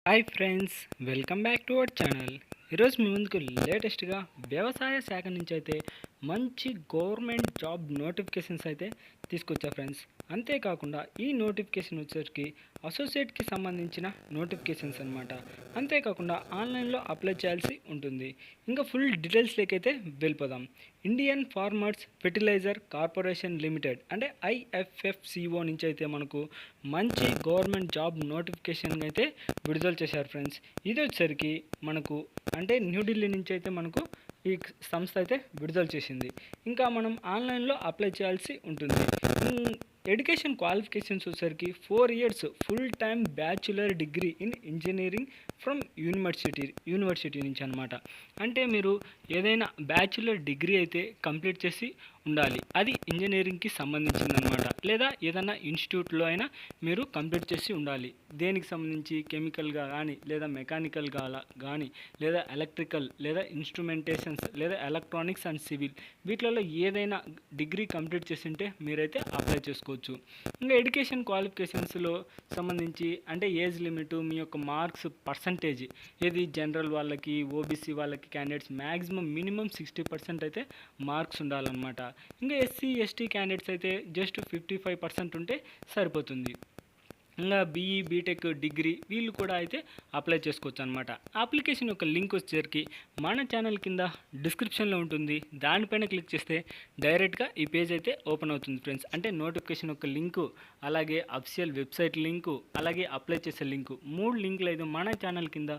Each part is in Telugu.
Hi friends, welcome back to our channel. ఈరోజు మీ ముందుకు లేటెస్ట్గా వ్యవసాయ శాఖ నుంచి అయితే మంచి గవర్నమెంట్ జాబ్ నోటిఫికేషన్స్ అయితే తీసుకొచ్చా ఫ్రెండ్స్. అంతేకాకుండా ఈ నోటిఫికేషన్ వచ్చేసరికి అసోసియేట్కి సంబంధించిన నోటిఫికేషన్స్ అనమాట. అంతేకాకుండా ఆన్లైన్లో అప్లై చేయాల్సి ఉంటుంది. ఇంకా ఫుల్ డీటెయిల్స్లోకి అయితే వెళ్ళిపోదాం. Indian farmers fertiliser corporation limited అంటే ఐఎఫ్ఎఫ్సిఓ నుంచి అయితే మనకు మంచి గవర్నమెంట్ జాబ్ నోటిఫికేషన్ అయితే విడుదల చేశారు ఫ్రెండ్స్. ఇది వచ్చేసరికి మనకు అంటే న్యూఢిల్లీ నుంచి అయితే మనకు ఈ సంస్థ అయితే విడుదల చేసింది. ఇంకా మనం ఆన్లైన్లో అప్లై చేయాల్సి ఉంటుంది. ఎడ్యుకేషన్ క్వాలిఫికేషన్స్ వచ్చేసరికి 4 years full time bachelor degree in engineering from university నుంచి అనమాట. అంటే మీరు ఏదైనా బ్యాచులర్ డిగ్రీ అయితే కంప్లీట్ చేసి ఉండాలి. అది ఇంజనీరింగ్కి సంబంధించిందనమాట. లేదా ఏదైనా ఇన్స్టిట్యూట్లో అయినా మీరు కంప్లీట్ చేసి ఉండాలి. దేనికి సంబంధించి కెమికల్గా కానీ లేదా మెకానికల్గా కానీ లేదా ఎలక్ట్రికల్ లేదా ఇన్స్ట్రుమెంటేషన్స్ లేదా ఎలక్ట్రానిక్స్ అండ్ సివిల్ వీటిలలో ఏదైనా డిగ్రీ కంప్లీట్ చేసి ఉంటే మీరైతే అప్లై చేసుకోవచ్చు. ఇంకా ఎడ్యుకేషన్ క్వాలిఫికేషన్స్లో సంబంధించి అంటే ఏజ్ లిమిట్, మీ యొక్క మార్క్స్ పర్సంటేజ్ ఏది జనరల్ వాళ్ళకి, ఓబీసీ వాళ్ళకి క్యాండిడేట్స్ మ్యాక్సిమం మినిమం 60% అయితే మార్క్స్ ఉండాలన్నమాట. ఇంకా ఎస్సీ ఎస్టీ క్యాండిడేట్స్ అయితే జస్ట్ 55% ఉంటే సరిపోతుంది. ఇంకా బీఈ బీటెక్ డిగ్రీ వీళ్ళు కూడా అయితే అప్లై చేసుకోవచ్చు అనమాట. అప్లికేషన్ యొక్క లింక్ వచ్చేసరికి మన ఛానల్ కింద డిస్క్రిప్షన్లో ఉంటుంది. దానిపైన క్లిక్ చేస్తే డైరెక్ట్గా ఈ పేజ్ అయితే ఓపెన్ అవుతుంది ఫ్రెండ్స్. అంటే నోటిఫికేషన్ యొక్క లింకు, అలాగే అఫీషియల్ వెబ్సైట్ లింకు, అలాగే అప్లై చేసే లింకు, 3 లింకులు అయితే మన ఛానల్ కింద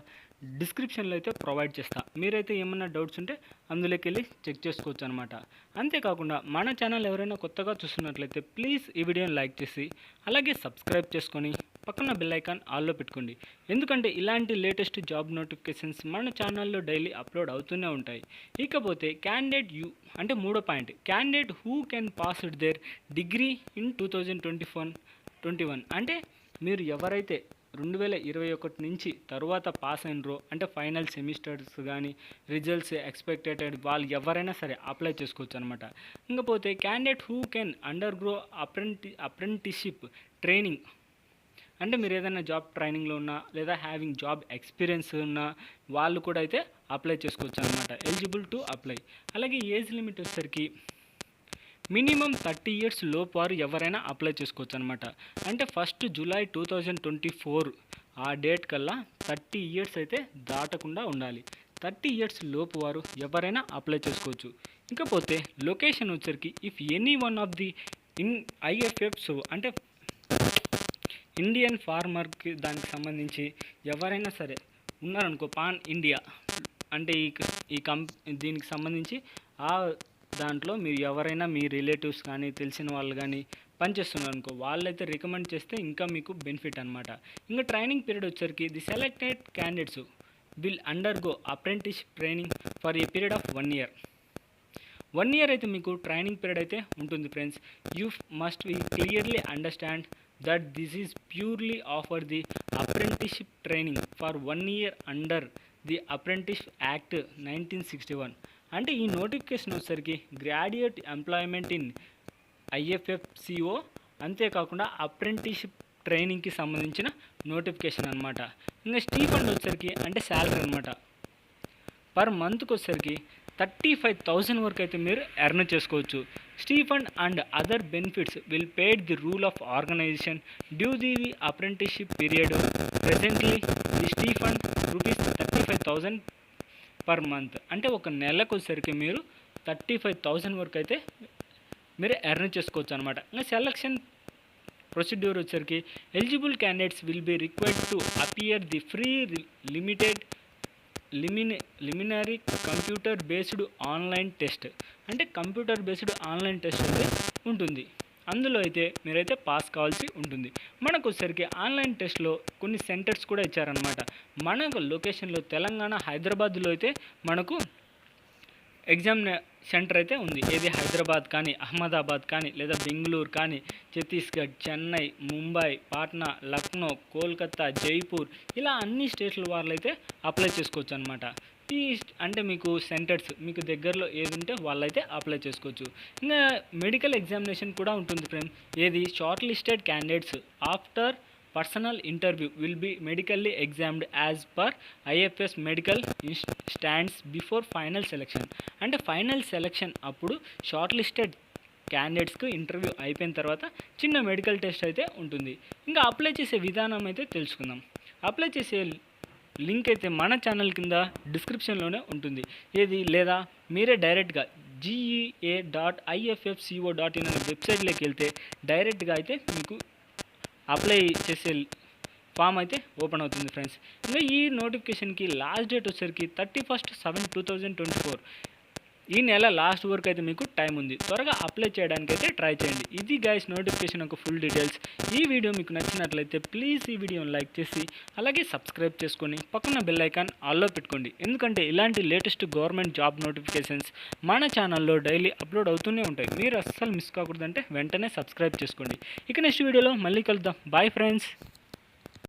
డిస్క్రిప్షన్లో అయితే ప్రొవైడ్ చేస్తా. మీరైతే ఏమన్నా డౌట్స్ ఉంటే అందులోకి వెళ్ళి చెక్ చేసుకోవచ్చు అనమాట. అంతేకాకుండా మన ఛానల్ ఎవరైనా కొత్తగా చూస్తున్నట్లయితే ప్లీజ్ ఈ వీడియోని లైక్ చేసి అలాగే సబ్స్క్రైబ్ చేసుకొని పక్కన బెల్ ఐకాన్ ఆల్లో పెట్టుకోండి. ఎందుకంటే ఇలాంటి లేటెస్ట్ జాబ్ నోటిఫికేషన్స్ మన ఛానల్లో డైలీ అప్లోడ్ అవుతూనే ఉంటాయి. ఇకపోతే క్యాండిడేట్ అంటే 3వ point, candidate who can passed their degree in 2021 అంటే మీరు ఎవరైతే 2021 నుంచి తరువాత పాస్ అయినరో అంటే ఫైనల్ సెమిస్టర్స్ కానీ రిజల్ట్స్ ఎక్స్పెక్టెడ్ వాళ్ళు ఎవరైనా సరే అప్లై చేసుకోవచ్చు అనమాట. ఇంకపోతే candidate who can undergo apprenticeship training అంటే మీరు ఏదైనా జాబ్ ట్రైనింగ్లో ఉన్నా లేదా హ్యావింగ్ జాబ్ ఎక్స్పీరియన్స్ ఉన్న వాళ్ళు కూడా అయితే అప్లై చేసుకోవచ్చు అనమాట. Eligible to apply. అలాగే ఏజ్ లిమిట్ వచ్చేసరికి మినిమం 30 years లోపు వారు ఎవరైనా అప్లై చేసుకోవచ్చు అనమాట. అంటే 1st July 2024 ఆ డేట్ కల్లా 30 years అయితే దాటకుండా ఉండాలి. 30 years లోపు వారు ఎవరైనా అప్లై చేసుకోవచ్చు. ఇకపోతే లొకేషన్ వచ్చరికి if any one of the IFFS అంటే ఇండియన్ ఫార్మర్కి దానికి సంబంధించి ఎవరైనా సరే ఉన్నారనుకో, పాన్ ఇండియా అంటే దీనికి సంబంధించి ఆ దాంట్లో మీరు ఎవరైనా మీ రిలేటివ్స్ కానీ తెలిసిన వాళ్ళు కానీ పనిచేస్తున్నారు అనుకో, వాళ్ళైతే రికమెండ్ చేస్తే ఇంకా మీకు బెనిఫిట్ అనమాట. ఇంకా ట్రైనింగ్ పీరియడ్ వచ్చరికి the selected candidates will undergo apprenticeship training for a period of 1 year. 1 year అయితే మీకు ట్రైనింగ్ పీరియడ్ అయితే ఉంటుంది friends. You must be clearly understand that this is purely offer the apprenticeship training for 1 year under the apprentice act 1961. అంటే ఈ నోటిఫికేషన్ వచ్చేసరికి గ్రాడ్యుయేట్ ఎంప్లాయ్మెంట్ ఇన్ ఐఎఫ్ఎఫ్సిఓ అంతేకాకుండా అప్రెంటిస్షిప్ ట్రైనింగ్కి సంబంధించిన నోటిఫికేషన్ అనమాట. ఇంకా స్టీఫండ్ వచ్చేసరికి అంటే శాలరీ అనమాట. పర్ మంత్కి వచ్చేసరికి 35,000 వరకు అయితే మీరు ఎర్న్ చేసుకోవచ్చు. Stipend and other benefits will paid the rule of organisation due the apprenticeship period. Presently the stipend ₹35,000 per month. అంటే ఒక నెలకు వచ్చేసరికి మీరు 35,000 వరకు అయితే మీరు ఎర్న్ చేసుకోవచ్చు అనమాట. ఇంకా సెలక్షన్ ప్రొసీడ్యూర్ వచ్చేసరికి eligible candidates will be required to appear the preliminary computer based online test. అంటే కంప్యూటర్ బేస్డ్ ఆన్లైన్ టెస్ట్ అయితే ఉంటుంది. అందులో అయితే మీరైతే పాస్ కావాల్సి ఉంటుంది. మనకు వచ్చేసరికి ఆన్లైన్ టెస్ట్లో కొన్ని సెంటర్స్ కూడా ఇచ్చారనమాట. మనకు లొకేషన్లో తెలంగాణ హైదరాబాద్లో అయితే మనకు ఎగ్జామ్ సెంటర్ అయితే ఉంది. ఏది హైదరాబాద్ కానీ, అహ్మదాబాద్ కానీ, లేదా బెంగళూరు కానీ, ఛత్తీస్గఢ్, చెన్నై, ముంబై, పాట్నా, లక్నో, కోల్కతా, జైపూర్ ఇలా అన్ని స్టేట్ల వాళ్ళు అయితే అప్లై చేసుకోవచ్చు అనమాట. ఈ అంటే మీకు సెంటర్స్ మీకు దగ్గరలో ఏది ఉంటే వాళ్ళైతే అప్లై చేసుకోవచ్చు. ఇంకా మెడికల్ ఎగ్జామినేషన్ కూడా ఉంటుంది ఫ్రెండ్. ఏది short listed candidates after personal interview will be medically examined as per IFS medical stands before final selection. అంటే ఫైనల్ సెలెక్షన్ అప్పుడు షార్ట్ లిస్టెడ్ క్యాండిడేట్స్కి ఇంటర్వ్యూ అయిపోయిన తర్వాత చిన్న మెడికల్ టెస్ట్ అయితే ఉంటుంది. ఇంకా అప్లై చేసే విధానం అయితే తెలుసుకుందాం. అప్లై చేసే లింక్ అయితే మన ఛానల్ కింద డిస్క్రిప్షన్లోనే ఉంటుంది. ఏది లేదా మీరే డైరెక్ట్గా GEA.IFFCO.in అనే వెబ్సైట్లోకి వెళ్తే డైరెక్ట్గా అయితే మీకు అప్లై చేసే ఫామ్ అయితే ఓపెన్ అవుతుంది ఫ్రెండ్స్. ఇంకా ఈ నోటిఫికేషన్కి లాస్ట్ డేట్ వచ్చేసరికి 31/7/2024. ఈ నెల లాస్ట్ వరకు అయితే మీకు టైం ఉంది. త్వరగా అప్లై చేయడానికి అయితే ట్రై చేయండి. ఇది గైస్ నోటిఫికేషన్ యొక్క ఫుల్ డీటెయిల్స్. ఈ వీడియో మీకు నచ్చినట్లయితే ప్లీజ్ ఈ వీడియోని లైక్ చేసి అలాగే సబ్స్క్రైబ్ చేసుకొని పక్కన బెల్ ఐకాన్ ఆల్లో పెట్టుకోండి. ఎందుకంటే ఇలాంటి లేటెస్ట్ గవర్నమెంట్ జాబ్ నోటిఫికేషన్స్ మన ఛానల్లో డైలీ అప్లోడ్ అవుతూనే ఉంటాయి. మీరు అస్సలు మిస్ కాకూడదంటే వెంటనే సబ్స్క్రైబ్ చేసుకోండి. ఇక నెక్స్ట్ వీడియోలో మళ్ళీ కలుద్దాం. Bye friends.